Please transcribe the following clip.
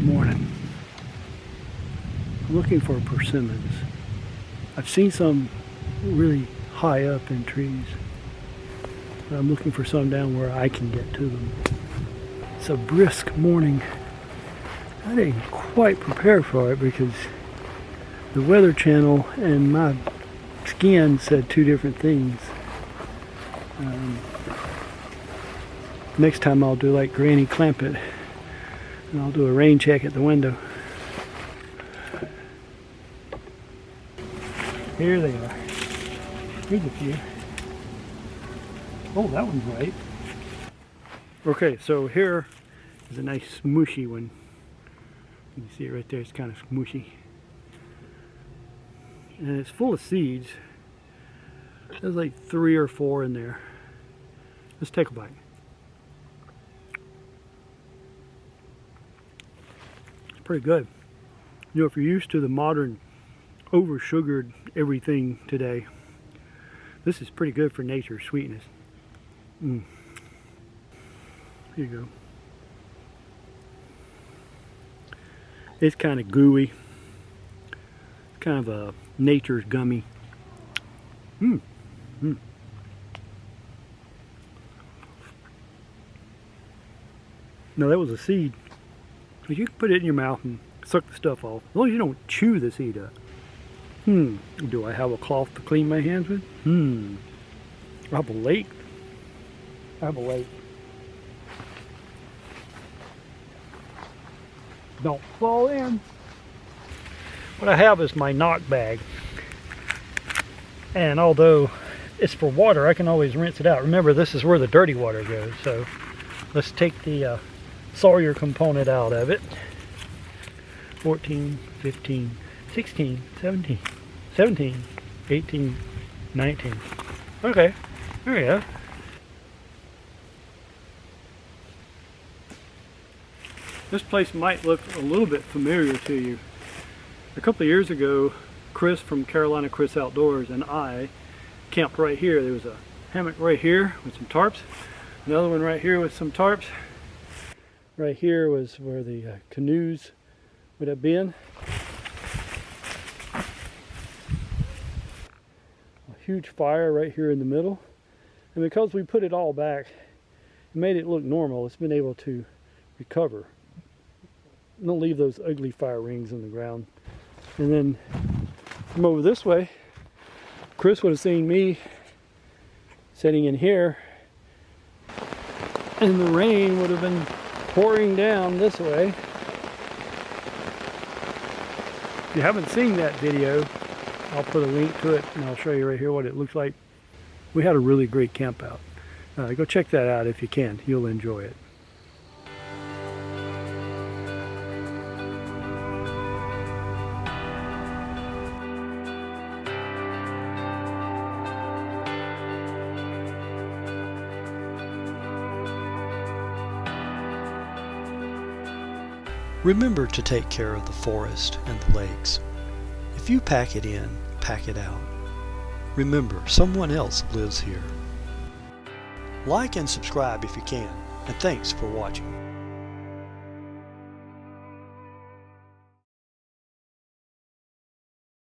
morning. I'm looking for persimmons. I've seen some really high up in trees, but I'm looking for some down where I can get to them. It's a brisk morning. I didn't quite prepare for it because the Weather Channel and my skin said two different things. Next time I'll do like Granny Clampett, and I'll do a rain check at the window. Here they are. Here's a few. Oh, that one's right. Okay, so here is a nice smooshy one. You can see it right there, it's kind of smooshy. And it's full of seeds. There's like 3 or 4 in there. Let's take a bite. It's pretty good. You know, if you're used to the modern over-sugared everything today, this is pretty good for nature's sweetness. Here you go. It's kind of gooey. Kind of a nature's gummy. Now that was a seed. You can put it in your mouth and suck the stuff off, as long as you don't chew the seed up. Do I have a cloth to clean my hands with? I have a lake. Don't fall in. What I have is my knock bag. And although it's for water, I can always rinse it out. Remember, this is where the dirty water goes. So let's take the Sawyer component out of it. 14, 15, 16, 17, 18, 19. Okay, there we go. This place might look a little bit familiar to you. A couple of years ago, Chris from Carolina Chris Outdoors and I camped right here. There was a hammock right here with some tarps, another one right here with some tarps. Right here was where the canoes would have been. A huge fire right here in the middle. And because we put it all back, it made it look normal. It's been able to recover. Don't leave those ugly fire rings on the ground. And then from over this way, Chris would have seen me sitting in here, and the rain would have been pouring down this way. If you haven't seen that video, I'll put a link to it and I'll show you right here what it looks like. We had a really great camp out. Go check that out if you can. You'll enjoy it. Remember to take care of the forest and the lakes. If you pack it in, pack it out. Remember, someone else lives here. Like and subscribe if you can, and thanks for watching.